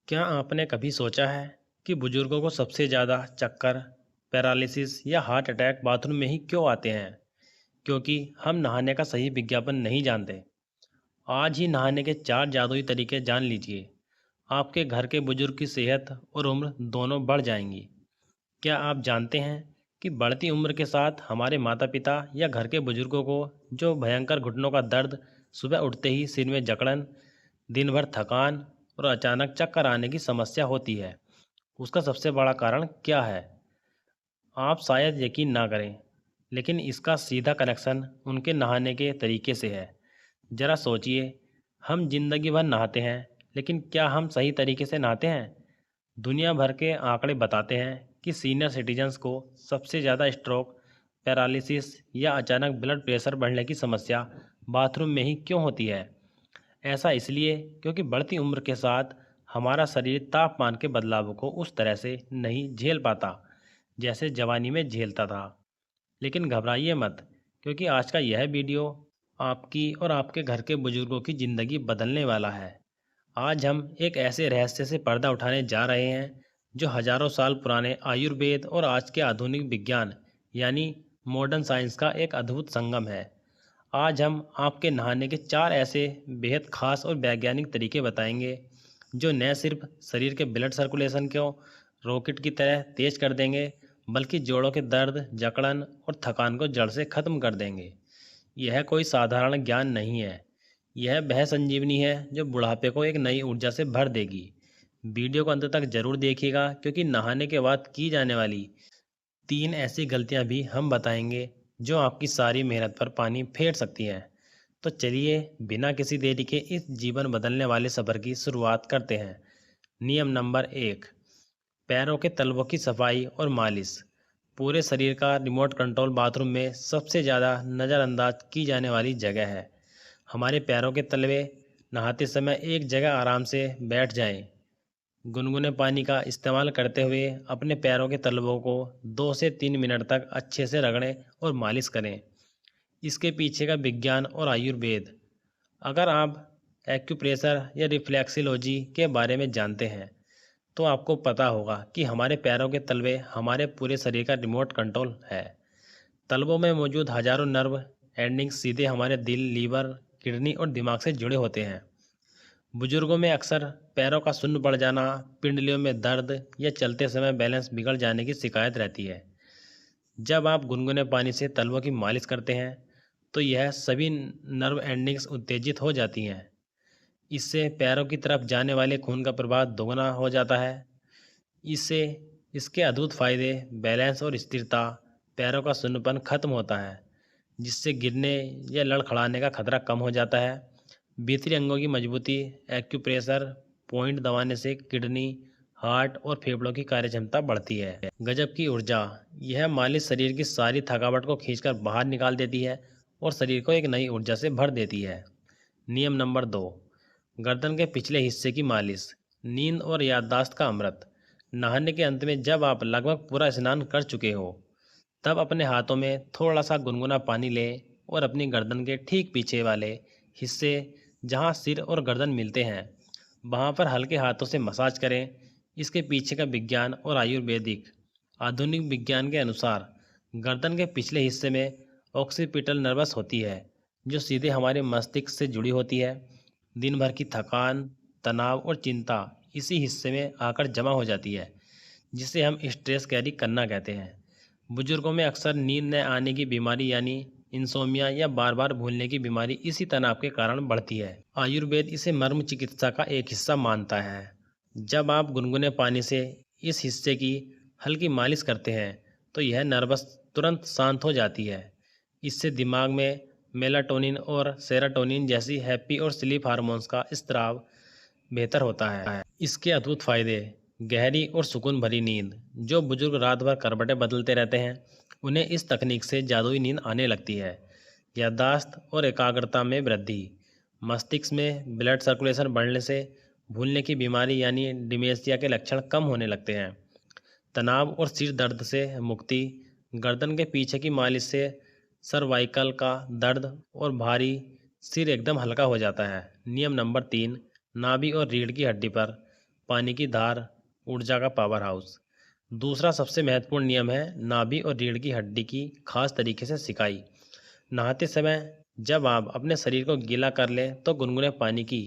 क्या आपने कभी सोचा है कि बुजुर्गों को सबसे ज़्यादा चक्कर, पैरालिसिस या हार्ट अटैक बाथरूम में ही क्यों आते हैं? क्योंकि हम नहाने का सही विज्ञापन नहीं जानते। आज ही नहाने के 4 जादुई तरीके जान लीजिए। आपके घर के बुजुर्ग की सेहत और उम्र दोनों बढ़ जाएंगी। क्या आप जानते हैं कि बढ़ती उम्र के साथ हमारे माता-पिता या घर के बुजुर्गों को जो भयंकर घुटनों का दर्द, सुबह उठते ही सिर में जकड़न, दिन भर थकान और अचानक चक्कर आने की समस्या होती है? उसका सबसे बड़ा कारण क्या है? आप शायद यकीन ना करें, लेकिन इसका सीधा कनेक्शन उनके नहाने के तरीके से है। ज़रा सोचिए, हम जिंदगी भर नहाते हैं, लेकिन क्या हम सही तरीके से नहाते हैं? दुनिया भर के आंकड़े बताते हैं कि सीनियर सिटीजन्स को सबसे ज़्यादा स्ट्रोक, पैरालिसिस या अचानक ब्लड प्रेशर बढ़ने की समस्या बाथरूम में ही क्यों होती है? ऐसा इसलिए क्योंकि बढ़ती उम्र के साथ हमारा शरीर तापमान के बदलावों को उस तरह से नहीं झेल पाता जैसे जवानी में झेलता था। लेकिन घबराइए मत, क्योंकि आज का यह वीडियो आपकी और आपके घर के बुजुर्गों की ज़िंदगी बदलने वाला है। आज हम एक ऐसे रहस्य से पर्दा उठाने जा रहे हैं जो हजारों साल पुराने आयुर्वेद और आज के आधुनिक विज्ञान यानी मॉडर्न साइंस का एक अद्भुत संगम है। आज हम आपके नहाने के 4 ऐसे बेहद खास और वैज्ञानिक तरीके बताएंगे जो न सिर्फ शरीर के ब्लड सर्कुलेशन को रॉकेट की तरह तेज कर देंगे, बल्कि जोड़ों के दर्द, जकड़न और थकान को जड़ से खत्म कर देंगे। यह कोई साधारण ज्ञान नहीं है, यह वह संजीवनी है जो बुढ़ापे को एक नई ऊर्जा से भर देगी। वीडियो को अंत तक जरूर देखिएगा, क्योंकि नहाने के बाद की जाने वाली 3 ऐसी गलतियां भी हम बताएंगे जो आपकी सारी मेहनत पर पानी फेर सकती हैं। तो चलिए, बिना किसी देरी के इस जीवन बदलने वाले सफ़र की शुरुआत करते हैं। नियम नंबर 1, पैरों के तलवों की सफाई और मालिश। पूरे शरीर का रिमोट कंट्रोल बाथरूम में सबसे ज़्यादा नज़रअंदाज की जाने वाली जगह है। हमारे पैरों के तलवे। नहाते समय एक जगह आराम से बैठ जाएं। गुनगुने पानी का इस्तेमाल करते हुए अपने पैरों के तलवों को 2 से 3 मिनट तक अच्छे से रगड़ें और मालिश करें। इसके पीछे का विज्ञान और आयुर्वेद। अगर आप एक्यूप्रेशर या रिफ्लेक्सिलोजी के बारे में जानते हैं, तो आपको पता होगा कि हमारे पैरों के तलवे हमारे पूरे शरीर का रिमोट कंट्रोल है। तलवों में मौजूद हजारों नर्व एंडिंग्स सीधे हमारे दिल, लीवर, किडनी और दिमाग से जुड़े होते हैं। बुजुर्गों में अक्सर पैरों का शून्य पड़ जाना, पिंडलियों में दर्द या चलते समय बैलेंस बिगड़ जाने की शिकायत रहती है। जब आप गुनगुने पानी से तलवों की मालिश करते हैं, तो यह सभी नर्व एंडिंग्स उत्तेजित हो जाती हैं। इससे पैरों की तरफ जाने वाले खून का प्रवाह दोगुना हो जाता है। इससे इसके अद्भुत फायदे बैलेंस और स्थिरता, पैरों का शून्यपन खत्म होता है, जिससे गिरने या लड़खड़ाने का खतरा कम हो जाता है। भीतरी अंगों की मजबूती। एक्यूप्रेशर पॉइंट दबाने से किडनी, हार्ट और फेफड़ों की कार्यक्षमता बढ़ती है। गजब की ऊर्जा। यह मालिश शरीर की सारी थकावट को खींचकर बाहर निकाल देती है और शरीर को एक नई ऊर्जा से भर देती है। नियम नंबर 2, गर्दन के पिछले हिस्से की मालिश। नींद और याददाश्त का अमृत। नहाने के अंत में जब आप लगभग पूरा स्नान कर चुके हो, तब अपने हाथों में थोड़ा सा गुनगुना पानी लें और अपनी गर्दन के ठीक पीछे वाले हिस्से, जहां सिर और गर्दन मिलते हैं, वहां पर हल्के हाथों से मसाज करें। इसके पीछे का विज्ञान और आयुर्वेदिक आधुनिक विज्ञान के अनुसार गर्दन के पिछले हिस्से में ऑक्सीपिटल नर्वस होती है, जो सीधे हमारे मस्तिष्क से जुड़ी होती है। दिन भर की थकान, तनाव और चिंता इसी हिस्से में आकर जमा हो जाती है, जिसे हम स्ट्रेस कैरी करना कहते हैं। बुजुर्गों में अक्सर नींद न आने की बीमारी यानी इंसोमिया या बार बार भूलने की बीमारी इसी तनाव के कारण बढ़ती है। आयुर्वेद इसे मर्म चिकित्सा का एक हिस्सा मानता है। जब आप गुनगुने पानी से इस हिस्से की हल्की मालिश करते हैं, तो यह नर्वस तुरंत शांत हो जाती है। इससे दिमाग में मेलाटोनिन और सेरोटोनिन जैसी हैप्पी और स्लीप हार्मोन्स का स्त्राव बेहतर होता है। इसके अद्भुत फायदे। गहरी और सुकून भरी नींद। जो बुजुर्ग रात भर करवटें बदलते रहते हैं, उन्हें इस तकनीक से जादुई नींद आने लगती है। याददाश्त और एकाग्रता में वृद्धि। मस्तिष्क में ब्लड सर्कुलेशन बढ़ने से भूलने की बीमारी यानी डिमेंशिया के लक्षण कम होने लगते हैं। तनाव और सिर दर्द से मुक्ति। गर्दन के पीछे की मालिश से सर्वाइकल का दर्द और भारी सिर एकदम हल्का हो जाता है। नियम नंबर 3, नाभि और रीढ़ की हड्डी पर पानी की धार, ऊर्जा का पावर हाउस। दूसरा सबसे महत्वपूर्ण नियम है नाभि और रीढ़ की हड्डी की खास तरीके से सिकाई। नहाते समय जब आप अपने शरीर को गीला कर लें तो गुनगुने पानी की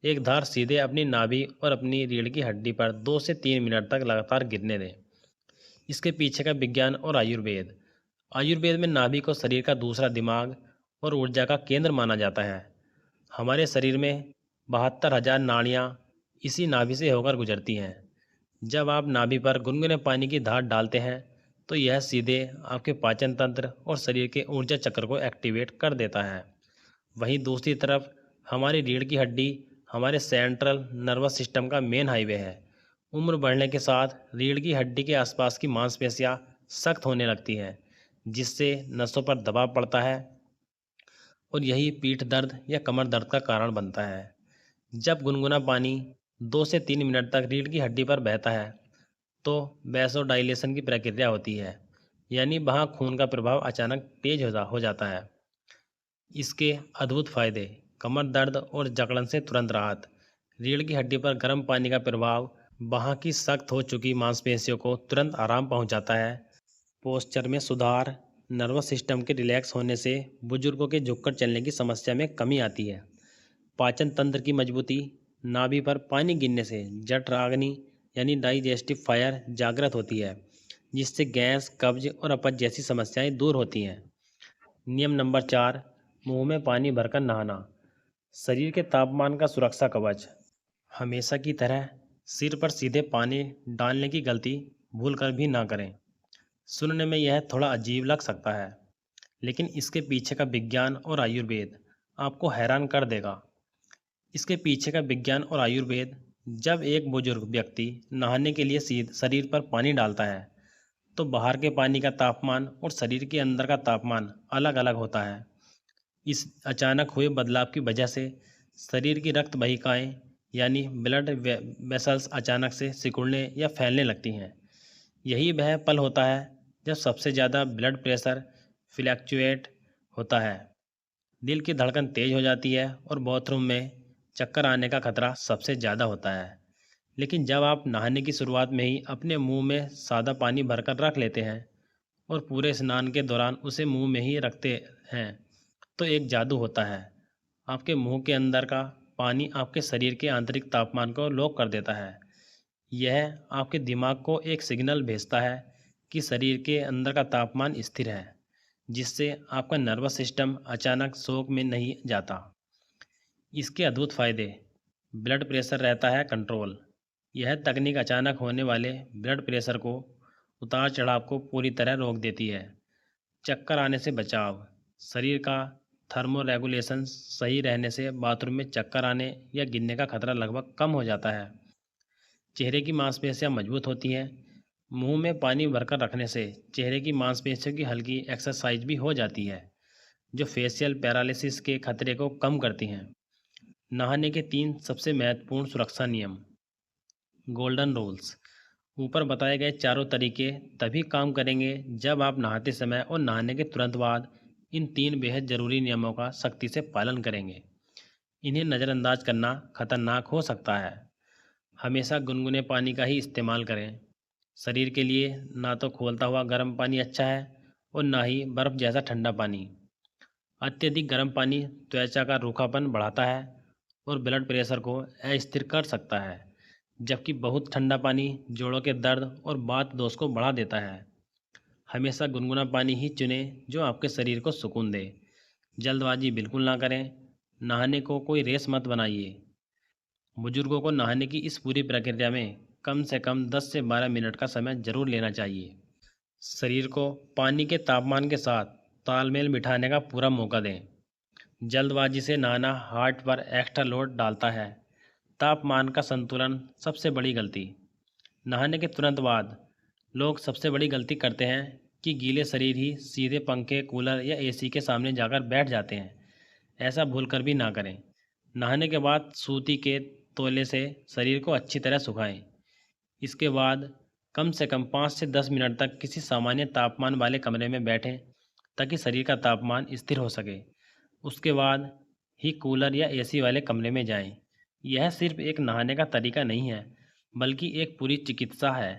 एक धार सीधे अपनी नाभि और अपनी रीढ़ की हड्डी पर 2 से 3 मिनट तक लगातार गिरने दें। इसके पीछे का विज्ञान और आयुर्वेद। आयुर्वेद में नाभि को शरीर का दूसरा दिमाग और ऊर्जा का केंद्र माना जाता है। हमारे शरीर में 72,000 नाड़ियाँ इसी नाभि से होकर गुजरती हैं। जब आप नाभि पर गुनगुने पानी की धार डालते हैं तो यह सीधे आपके पाचन तंत्र और शरीर के ऊर्जा चक्र को एक्टिवेट कर देता है। वहीं दूसरी तरफ हमारी रीढ़ की हड्डी हमारे सेंट्रल नर्वस सिस्टम का मेन हाईवे है। उम्र बढ़ने के साथ रीढ़ की हड्डी के आसपास की मांसपेशियां सख्त होने लगती हैं, जिससे नसों पर दबाव पड़ता है और यही पीठ दर्द या कमर दर्द का कारण बनता है। जब गुनगुना पानी 2 से 3 मिनट तक रीढ़ की हड्डी पर बहता है तो वैसोडाइलेशन की प्रक्रिया होती है, यानी वहाँ खून का प्रभाव अचानक तेज हो जाता है। इसके अद्भुत फायदे: कमर दर्द और जकड़न से तुरंत राहत। रीढ़ की हड्डी पर गर्म पानी का प्रभाव वहाँ की सख्त हो चुकी मांसपेशियों को तुरंत आराम पहुँचाता है। पोस्चर में सुधार। नर्वस सिस्टम के रिलैक्स होने से बुजुर्गों के झुककर चलने की समस्या में कमी आती है। पाचन तंत्र की मजबूती। नाभि पर पानी गिरने से जठराग्नि यानी डाइजेस्टिव फायर जागृत होती है, जिससे गैस, कब्ज और अपच जैसी समस्याएं दूर होती हैं। नियम नंबर 4, मुंह में पानी भरकर नहाना। शरीर के तापमान का सुरक्षा कवच। हमेशा की तरह सिर पर सीधे पानी डालने की गलती भूल कर भी ना करें। सुनने में यह थोड़ा अजीब लग सकता है, लेकिन इसके पीछे का विज्ञान और आयुर्वेद आपको हैरान कर देगा। इसके पीछे का विज्ञान और आयुर्वेद: जब एक बुजुर्ग व्यक्ति नहाने के लिए शरीर पर पानी डालता है तो बाहर के पानी का तापमान और शरीर के अंदर का तापमान अलग अलग होता है। इस अचानक हुए बदलाव की वजह से शरीर की रक्त वाहिकाएं यानी ब्लड वेसल्स अचानक से सिकुड़ने या फैलने लगती हैं। यही वह पल होता है जब सबसे ज़्यादा ब्लड प्रेशर फ्लैक्चुएट होता है, दिल की धड़कन तेज हो जाती है और बाथरूम में चक्कर आने का खतरा सबसे ज़्यादा होता है। लेकिन जब आप नहाने की शुरुआत में ही अपने मुंह में सादा पानी भरकर रख लेते हैं और पूरे स्नान के दौरान उसे मुंह में ही रखते हैं तो एक जादू होता है। आपके मुंह के अंदर का पानी आपके शरीर के आंतरिक तापमान को लॉक कर देता है। यह आपके दिमाग को एक सिग्नल भेजता है कि शरीर के अंदर का तापमान स्थिर है, जिससे आपका नर्वस सिस्टम अचानक शॉक में नहीं जाता। इसके अद्भुत फायदे: ब्लड प्रेशर रहता है कंट्रोल। यह तकनीक अचानक होने वाले ब्लड प्रेशर को, उतार चढ़ाव को पूरी तरह रोक देती है। चक्कर आने से बचाव। शरीर का थर्मोरेगुलेशन सही रहने से बाथरूम में चक्कर आने या गिरने का खतरा लगभग कम हो जाता है। चेहरे की मांसपेशियां मजबूत होती हैं। मुंह में पानी भरकर रखने से चेहरे की मांसपेशियों की हल्की एक्सरसाइज भी हो जाती है, जो फेशियल पैरालिसिस के खतरे को कम करती हैं। नहाने के 3 सबसे महत्वपूर्ण सुरक्षा नियम। Golden rules. ऊपर बताए गए चारों तरीके तभी काम करेंगे जब आप नहाते समय और नहाने के तुरंत बाद इन 3 बेहद ज़रूरी नियमों का सख्ती से पालन करेंगे। इन्हें नज़रअंदाज करना खतरनाक हो सकता है। हमेशा गुनगुने पानी का ही इस्तेमाल करें। शरीर के लिए ना तो खौलता हुआ गर्म पानी अच्छा है और ना ही बर्फ़ जैसा ठंडा पानी। अत्यधिक गर्म पानी त्वचा का रूखापन बढ़ाता है और ब्लड प्रेशर को अस्थिर कर सकता है, जबकि बहुत ठंडा पानी जोड़ों के दर्द और बात दोष को बढ़ा देता है। हमेशा गुनगुना पानी ही चुनें जो आपके शरीर को सुकून दे। जल्दबाजी बिल्कुल ना करें। नहाने को कोई रेस मत बनाइए। बुजुर्गों को नहाने की इस पूरी प्रक्रिया में कम से कम 10 से 12 मिनट का समय जरूर लेना चाहिए। शरीर को पानी के तापमान के साथ तालमेल बिठाने का पूरा मौका दें। जल्दबाजी से नहाना हार्ट पर एक्स्ट्रा लोड डालता है। तापमान का संतुलन सबसे बड़ी गलती। नहाने के तुरंत बाद लोग सबसे बड़ी गलती करते हैं कि गीले शरीर ही सीधे पंखे, कूलर या एसी के सामने जाकर बैठ जाते हैं। ऐसा भूलकर भी ना करें। नहाने के बाद सूती के तौले से शरीर को अच्छी तरह सुखाएं। इसके बाद कम से कम 5 से 10 मिनट तक किसी सामान्य तापमान वाले कमरे में बैठें ताकि शरीर का तापमान स्थिर हो सके। उसके बाद ही कूलर या एसी वाले कमरे में जाएं। यह सिर्फ एक नहाने का तरीका नहीं है, बल्कि एक पूरी चिकित्सा है,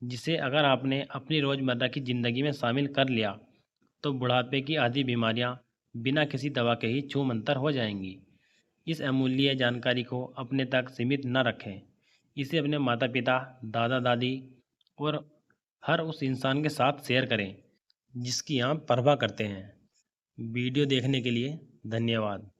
जिसे अगर आपने अपनी रोज़मर्रा की ज़िंदगी में शामिल कर लिया तो बुढ़ापे की आधी बीमारियां बिना किसी दवा के ही छूमंतर हो जाएंगी। इस अमूल्य जानकारी को अपने तक सीमित न रखें। इसे अपने माता पिता, दादा दादी और हर उस इंसान के साथ शेयर करें जिसकी आप परवाह करते हैं। वीडियो देखने के लिए धन्यवाद।